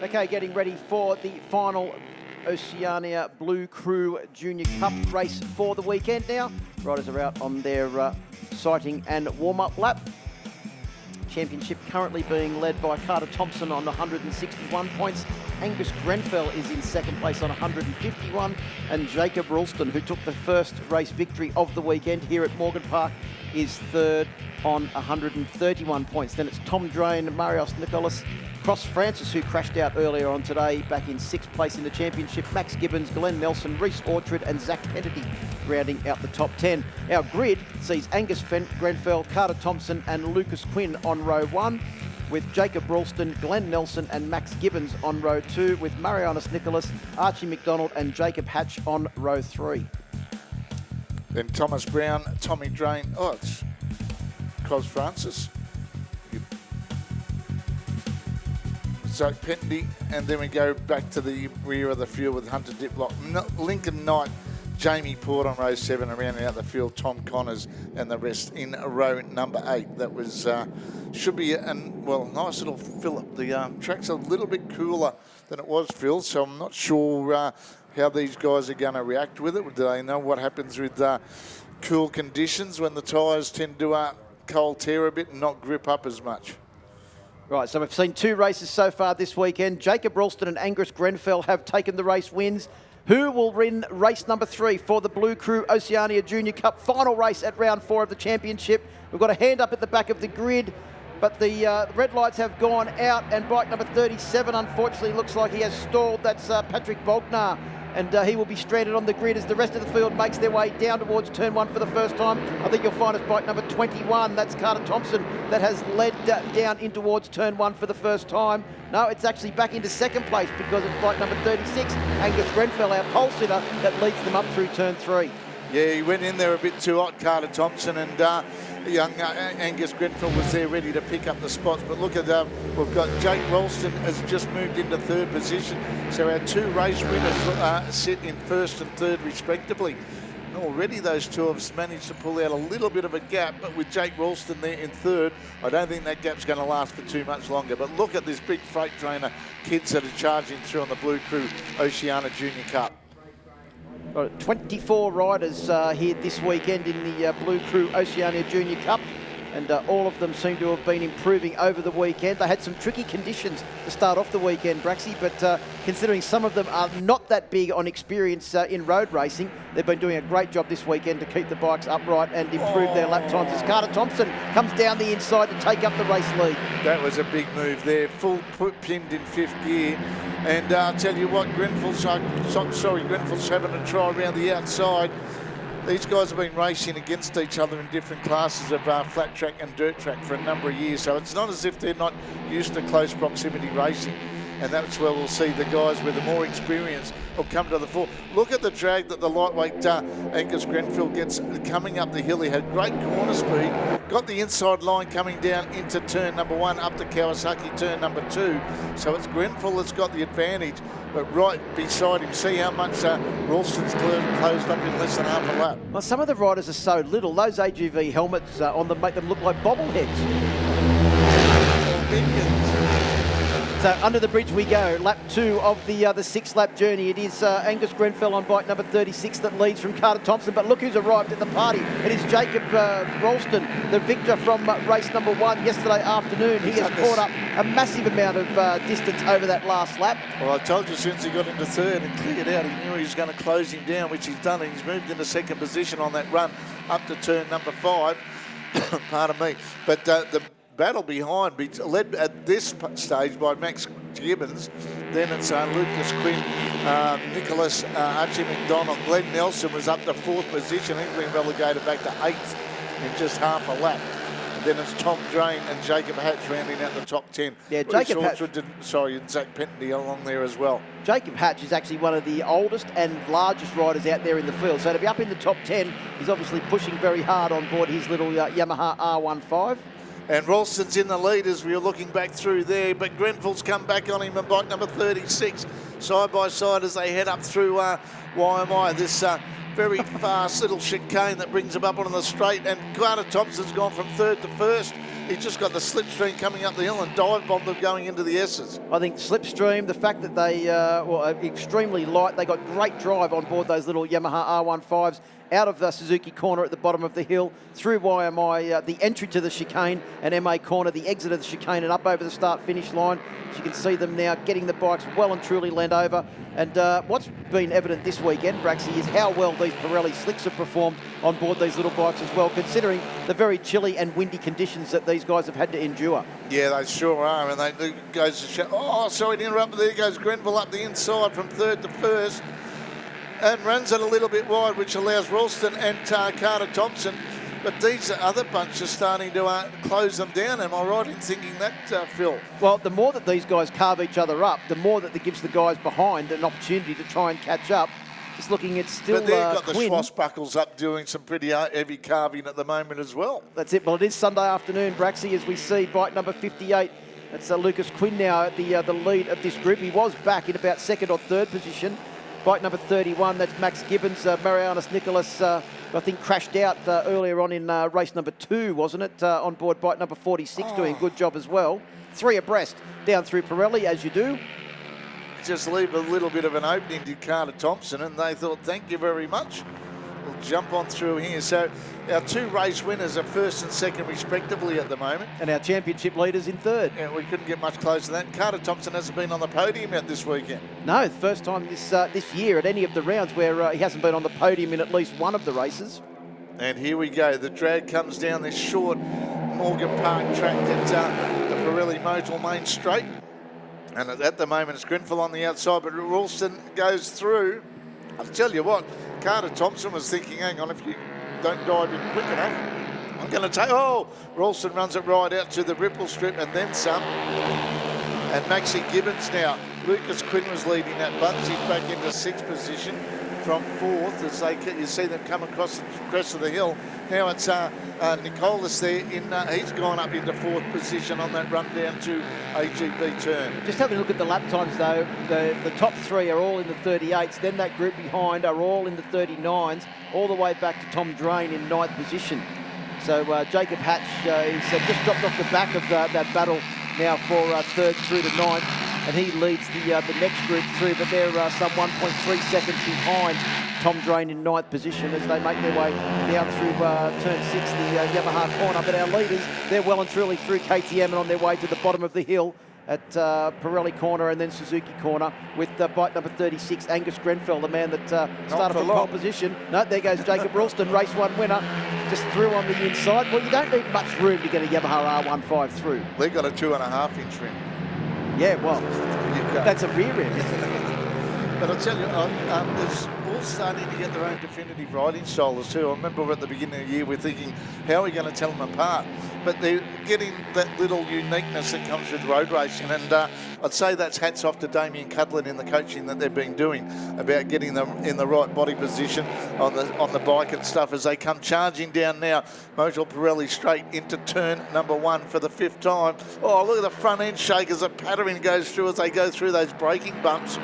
Okay, getting ready for the final Oceania Blue Crew Junior Cup race for the weekend now. Riders are out on their sighting and warm-up lap. Championship currently being led by Carter Thompson on 161 points. Angus Grenfell is in second place on 151. And Jacob Ralston, who took the first race victory of the weekend here at Morgan Park, is third on 131 points. Then it's Tom Drain, Marius Nicholas, Cross Francis, who crashed out earlier on today, back in sixth place in the championship. Max Gibbons, Glenn Nelson, Reese Orchard and Zach Kennedy rounding out the top 10. Our grid sees Angus Grenfell, Carter Thompson and Lucas Quinn on row 1, with Jacob Ralston, Glenn Nelson and Max Gibbons on row 2, with Marianus Nicholas, Archie McDonald and Jacob Hatch on row 3. Then Thomas Brown, Tommy Drain, it's Cos Francis, Zach Pendy, and then we go back to the rear of the field with Hunter Diplock, Lincoln Knight, Jamie Port on row 7, and rounding out the field, Tom Connors and the rest in row number 8. That was, should be a nice little fill-up. The track's a little bit cooler than it was, Phil, so I'm not sure how these guys are going to react with it. Do they know what happens with cool conditions when the tyres tend to cold tear a bit and not grip up as much? Right, so we've seen 2 races so far this weekend. Jacob Ralston and Angus Grenfell have taken the race wins. Who will win race number 3 for the Blue Crew Oceania Junior Cup final race at round 4 of the championship? We've got a hand up at the back of the grid, but the red lights have gone out, and bike number 37 unfortunately looks like he has stalled. That's Patrick Bognar, and he will be stranded on the grid as the rest of the field makes their way down towards turn 1 for the first time. I think you'll find it's bike number 21, that's Carter Thompson, that has led down in towards turn 1 for the first time. No, it's actually back into second place because it's bike number 36, Angus Grenfell, our pole sitter, that leads them up through turn 3. Yeah, he went in there a bit too hot, Carter Thompson, and young Angus Grenfell was there ready to pick up the spots. But look at we've got Jake Ralston has just moved into 3rd position. So our 2 race winners sit in 1st and 3rd respectively. And already those 2 have managed to pull out a little bit of a gap, but with Jake Ralston there in 3rd, I don't think that gap's going to last for too much longer. But look at this big freight train of kids that are charging through on the Blue Crew Oceania Junior Cup. 24 riders here this weekend in the Blue Crew Oceania Junior Cup, and all of them seem to have been improving over the weekend. They had some tricky conditions to start off the weekend, Braxy, but considering some of them are not that big on experience in road racing, they've been doing a great job this weekend to keep the bikes upright and improve their lap times as Carter Thompson comes down the inside to take up the race lead. That was a big move there, full pinned in 5th gear. And I'll tell you what, Grenfell's having a try around the outside. These guys have been racing against each other in different classes of flat track and dirt track for a number of years, so it's not as if they're not used to close proximity racing. And that's where we'll see the guys with the more experience will come to the fore. Look at the drag that the lightweight Angus Grenfell gets coming up the hill. He had great corner speed, got the inside line coming down into turn number 1, up to Kawasaki turn number 2. So it's Grenfell that's got the advantage, but right beside him, see how much Ralston's closed up in less than half a lap. Well, some of the riders are so little. Those AGV helmets on them make them look like bobbleheads. So under the bridge we go, lap 2 of the 6-lap journey. It is Angus Grenfell on bike number 36 that leads from Carter Thompson, but look who's arrived at the party. It is Jacob Ralston, the victor from race number 1 yesterday afternoon. He has caught up a massive amount of distance over that last lap. Well, I told you since he got into 3rd and cleared out, he knew he was going to close him down, which he's done, and he's moved into 2nd position on that run up to turn number 5. Pardon me. But the battle behind, led at this stage by Max Gibbons. Then it's Lucas Quinn, Nicholas, Archie McDonald. Glenn Nelson was up to 4th position. He's been relegated back to 8th in just half a lap. And then it's Tom Drain and Jacob Hatch rounding out the top 10. Yeah, Jacob Hatch. And Zach Penty along there as well. Jacob Hatch is actually one of the oldest and largest riders out there in the field. So to be up in the top 10, he's obviously pushing very hard on board his little Yamaha R15. And Ralston's in the lead as we were looking back through there, but Grenfell's come back on him and bike number 36, side by side as they head up through YMI, this very fast little chicane that brings him up on the straight. And Carter Thompson's gone from 3rd to 1st. he just got the slipstream coming up the hill and dive bombed them going into the S's. I think slipstream, the fact that they are extremely light, they got great drive on board those little Yamaha R15s, out of the Suzuki corner at the bottom of the hill, through YMI, the entry to the chicane, and MA corner, the exit of the chicane, and up over the start-finish line. As you can see them now getting the bikes well and truly leant over. And what's been evident this weekend, Braxy, is how well these Pirelli slicks have performed on board these little bikes as well, considering the very chilly and windy conditions that these guys have had to endure. Yeah, they sure are, and they goes to show. Oh, sorry to interrupt, but there goes Grenville up the inside from third to first, and runs it a little bit wide, which allows Ralston and Carter Thompson. But these other bunch are starting to close them down. Am I right in thinking that, Phil? Well, the more that these guys carve each other up, the more that gives the guys behind an opportunity to try and catch up. Just looking at still But they've got the Quinn. swashbuckles up doing some pretty heavy carving at the moment as well. That's it. Well, it is Sunday afternoon, Braxy, as we see bike number 58. That's Lucas Quinn now at the lead of this group. He was back in about second or third position. Bike number 31, that's Max Gibbons. Marianus Nicholas, I think, crashed out earlier on in race number 2, wasn't it? On board bike number 46, doing a good job as well. 3 abreast down through Pirelli, as you do. Just leave a little bit of an opening to Carter Thompson, and they thought, thank you very much. We'll jump on through here. So our 2 race winners are first and second respectively at the moment. And our championship leaders in third. Yeah, we couldn't get much closer to that. Carter Thompson hasn't been on the podium yet this weekend. No, the first time this year at any of the rounds where he hasn't been on the podium in at least one of the races. And here we go. The drag comes down this short Morgan Park track at the Pirelli Motor Main Straight. And at the moment, it's Grenfell on the outside, but Ralston goes through. I'll tell you what, Carter Thompson was thinking, hang on, if you don't dive in quick enough, I'm going to take... Oh, Ralston runs it right out to the ripple strip and then some. And Maxie Gibbons now. Lucas Quinn was leading that bunch. He's back into 6th position from 4th as you see them come across the crest of the hill. Now it's Nicolas there. He's gone up into 4th position on that run down to AGB turn. Just having a look at the lap times though, the top 3 are all in the 38s, then that group behind are all in the 39s, all the way back to Tom Drain in 9th position. So Jacob Hatch is just dropped off the back of that battle now for 3rd through to 9th, and he leads the next group through, but they're some 1.3 seconds behind Tom Drain in 9th position as they make their way down through turn 6, the Yamaha corner. But our leaders, they're well and truly through KTM and on their way to the bottom of the hill at Pirelli corner and then Suzuki corner with bike number 36, Angus Grenfell, the man that started from pole position. No, there goes Jacob Ralston, race 1 winner, just through on the inside. Well, you don't need much room to get a Yamaha R15 through. They got a 2.5-inch rim. Yeah, well, that's a rear rim. But I'll tell you, there's all starting to get their own definitive riding styles too. I remember at the beginning of the year we're thinking, how are we going to tell them apart? But they're getting that little uniqueness that comes with road racing, and I'd say that's hats off to Damien Cudlin in the coaching that they've been doing about getting them in the right body position on the bike and stuff as they come charging down now. Motor Pirelli straight into turn number 1 for the 5th time. Oh, look at the front end shakers that pattering goes through as they go through those braking bumps.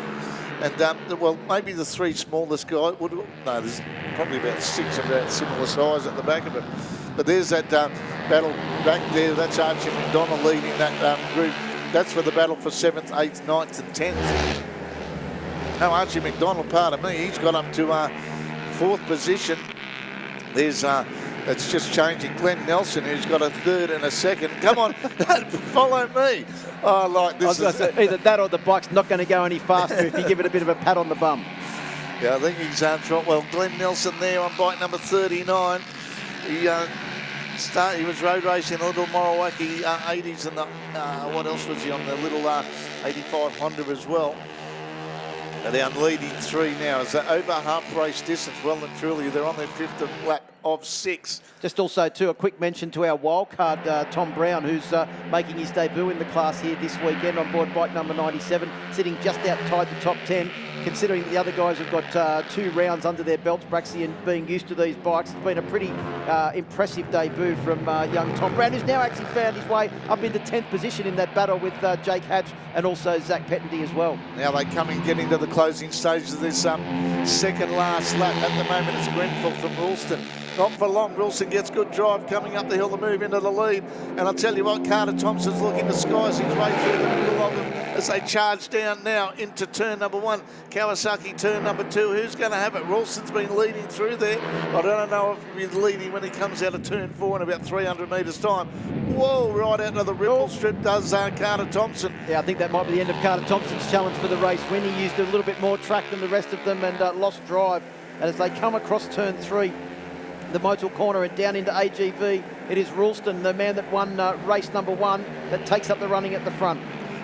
And, well, maybe the 3 smallest guys would... No, there's probably about 6 about similar size at the back of it. But there's that battle back there. That's Archie McDonald leading that group. That's for the battle for 7th, 8th, 9th and 10th. Now, Archie McDonald, pardon me, he's got up to 4th position. There's... It's just changing. Glenn Nelson, who's got a 3rd and a 2nd. Come on, follow me. Oh, like this. Either that or the bike's not going to go any faster if you give it a bit of a pat on the bum. Yeah, I think he's well. Glenn Nelson there on bike number 39. He was road racing a little Morawaki 80s and the what else was he on the little 85 Honda as well. And they're leading 3 now. Is that over half race distance? Well and truly, they're on their 5th lap of 6. Just also, too, a quick mention to our wildcard, Tom Brown, who's making his debut in the class here this weekend on board bike number 97, sitting just outside the top 10. Considering the other guys have got 2 rounds under their belts, Braxy, and being used to these bikes, it's been a pretty impressive debut from young Tom Brown, who's now actually found his way up into 10th position in that battle with Jake Hatch and also Zach Pettendy as well. Now they come in getting to the closing stages of this second last lap. At the moment, it's Grenfell from Ralston. Not for long. Wilson gets good drive coming up the hill to move into the lead. And I'll tell you what, Carter Thompson's looking to skies his way through the middle of them as they charge down now into turn number 1. Kawasaki turn number 2. Who's going to have it? Wilson's been leading through there. I don't know if he'll be leading when he comes out of turn 4 in about 300 metres time. Whoa, right out of the ripple strip does Carter Thompson. Yeah, I think that might be the end of Carter Thompson's challenge for the race when he used a little bit more track than the rest of them and lost drive. And as they come across turn 3, the Motul corner and down into AGV, it is Ralston, the man that won race number 1, that takes up the running at the front.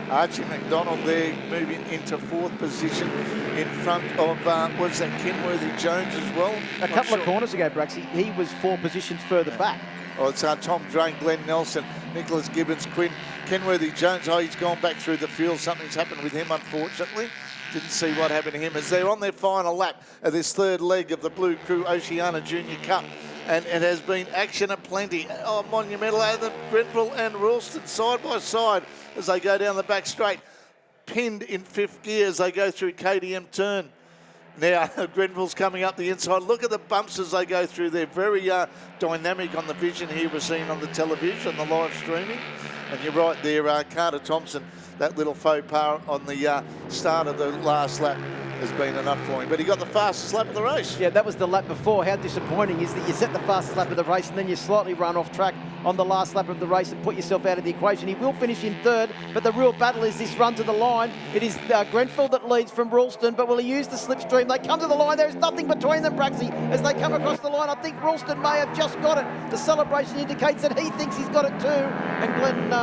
Archie McDonald there moving into 4th position in front of, was that Kenworthy Jones as well? A couple of corners ago, Braxy, he was 4 positions further back. Oh, it's Tom Drain, Glenn Nelson, Nicholas Gibbons, Quinn, Kenworthy Jones. Oh, he's gone back through the field. Something's happened with him, unfortunately. Didn't see what happened to him as they're on their final lap of this 3rd leg of the Blue Crew Oceania Junior Cup. And it has been action aplenty. Oh, monumental. Adam Grenfell and Ralston side by side as they go down the back straight. Pinned in 5th gear as they go through KTM turn. Now, Grenfell's coming up the inside. Look at the bumps as they go through. They're very dynamic on the vision here we're seeing on the television, the live streaming. And you're right there, Carter Thompson, that little faux pas on the start of the last lap has been enough for him. But he got the fastest lap of the race. Yeah, that was the lap before. How disappointing is that you set the fastest lap of the race and then you slightly run off track on the last lap of the race and put yourself out of the equation. He will finish in 3rd, but the real battle is this run to the line. It is Grenfell that leads from Ralston, but will he use the slipstream? They come to the line. There is nothing between them, Braxy, as they come across the line. I think Ralston may have just got it. The celebration indicates that he thinks he's got it too. And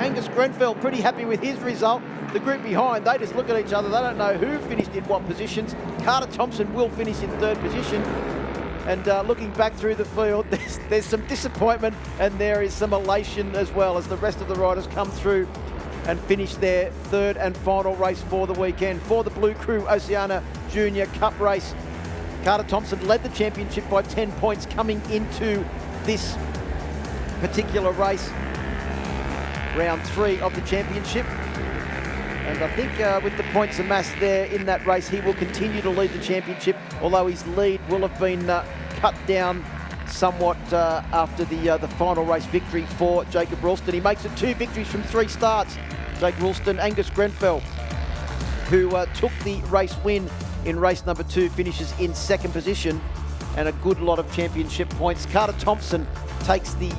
Angus Grenfell pretty happy with his result. The group behind, they just look at each other. They don't know who finished in what positions. Carter Thompson will finish in 3rd position. And looking back through the field, there's some disappointment and there is some elation as well as the rest of the riders come through and finish their 3rd and final race for the weekend. For the Blue Crew Oceania Junior Cup race, Carter Thompson led the championship by 10 points coming into this particular race. Round 3 of the championship. And I think with the points amassed there in that race, he will continue to lead the championship, although his lead will have been cut down somewhat after the final race victory for Jacob Ralston. He makes it 2 victories from 3 starts. Jake Ralston, Angus Grenfell, who took the race win in race number 2, finishes in 2nd position and a good lot of championship points. Carter Thompson takes the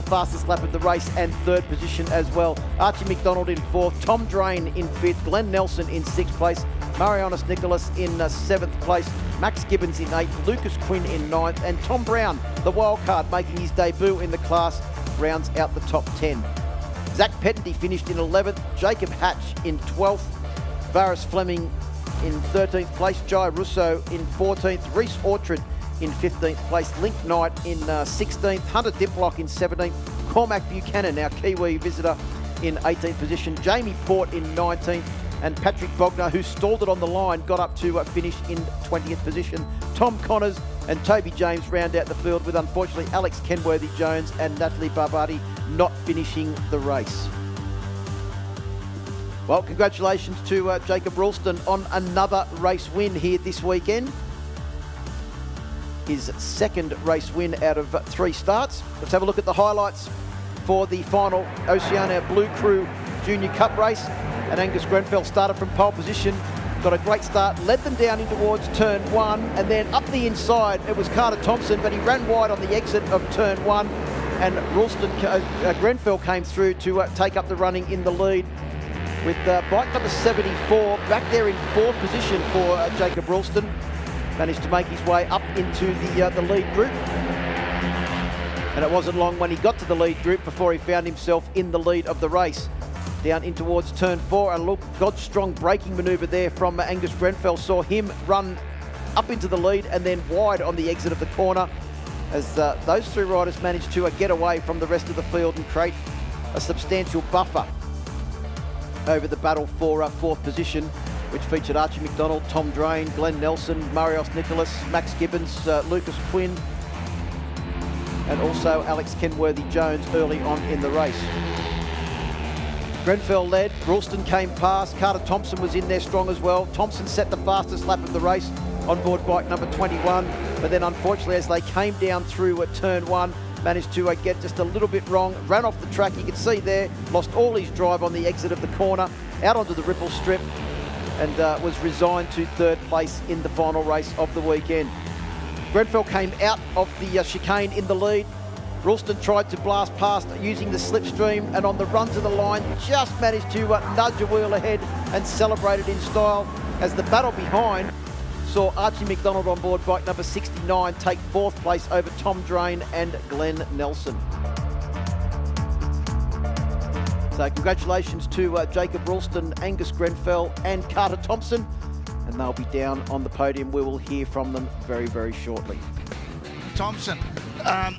fastest lap of the race and 3rd position as well. Archie McDonald in 4th, Tom Drain in 5th, Glenn Nelson in 6th place, Marianus Nicholas in 7th place, Max Gibbons in 8th, Lucas Quinn in 9th, and Tom Brown, the wildcard, making his debut in the class, rounds out the top 10. Zach Pettenty finished in 11th, Jacob Hatch in 12th, Varys Fleming in 13th place, Jai Russo in 14th, Reece Orchard in 15th place, Link Knight in 16th, Hunter Diplock in 17th, Cormac Buchanan, our Kiwi visitor, in 18th position, Jamie Port in 19th, and Patrick Bogner, who stalled it on the line, got up to finish in 20th position. Tom Connors and Toby James round out the field, with unfortunately Alex Kenworthy Jones and Natalie Barbati not finishing the race. Well, congratulations to Jacob Ralston on another race win here this weekend. His 2nd race win out of 3 starts. Let's have a look at the highlights for the final Oceania Blue Crew Junior Cup race. And Angus Grenfell started from pole position, got a great start, led them down in towards turn 1, and then up the inside, it was Carter Thompson, but he ran wide on the exit of turn 1, and Grenfell came through to take up the running in the lead with bike number 74 back there in 4th position for Jacob Ralston. Managed to make his way up into the lead group. And it wasn't long when he got to the lead group before he found himself in the lead of the race. Down in towards turn 4, and look, God-strong braking manoeuvre there from Angus Grenfell saw him run up into the lead and then wide on the exit of the corner as those 3 riders managed to get away from the rest of the field and create a substantial buffer over the battle for 4th position, which featured Archie McDonald, Tom Drain, Glenn Nelson, Marios Nicholas, Max Gibbons, Lucas Quinn, and also Alex Kenworthy Jones early on in the race. Grenfell led, Ralston came past, Carter Thompson was in there strong as well. Thompson set the fastest lap of the race, on board bike number 21. But then unfortunately, as they came down through turn 1, managed to get just a little bit wrong, ran off the track. You can see there, lost all his drive on the exit of the corner, out onto the ripple strip, and was resigned to 3rd place in the final race of the weekend. Grenfell came out of the chicane in the lead. Ralston tried to blast past using the slipstream, and on the run to the line just managed to nudge a wheel ahead and celebrated in style as the battle behind saw Archie McDonald on board bike number 69 take 4th place over Tom Drain and Glenn Nelson. So congratulations to Jacob Ralston, Angus Grenfell and Carter Thompson, and they'll be down on the podium. We will hear from them very, very shortly. Thompson,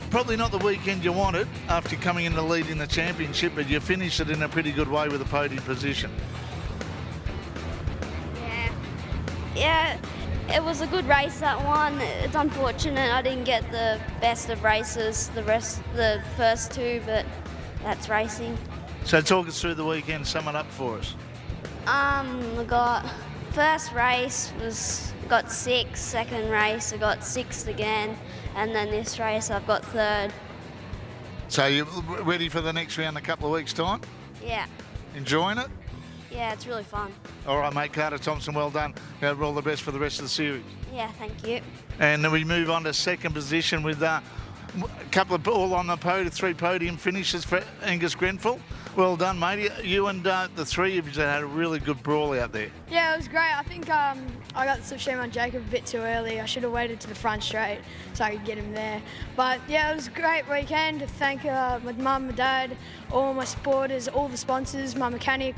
probably not the weekend you wanted after coming in the lead in the championship, but you finished it in a pretty good way with a podium position. Yeah, it was a good race, that one. It's unfortunate I didn't get the best of races, the first 2, but that's racing. So talk us through the weekend, sum it up for us. We got first race got 6th, second race I got 6th again, and then this race I've got 3rd. So you're ready for the next round in a couple of weeks' time? Yeah. Enjoying it? Yeah, it's really fun. All right, mate. Carter Thompson, well done. All the best for the rest of the series. Yeah, thank you. And then we move on to second position with a couple of all on the podium, 3 podium finishes for Angus Grenfell. Well done, mate. You and the 3 of you had a really good brawl out there. Yeah, it was great. I think I got the slipstream on Jacob a bit too early. I should have waited to the front straight so I could get him there. But yeah, it was a great weekend. Thank my mum, my dad, all my supporters, all the sponsors, my mechanic,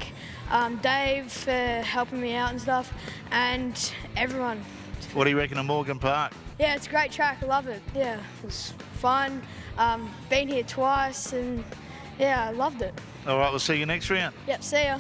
Dave for helping me out and stuff, and everyone. What do you reckon of Morgan Park? Yeah, it's a great track. I love it. Yeah, it was fun. Been here twice, and yeah, I loved it. All right, we'll see you next round. Yep, see ya.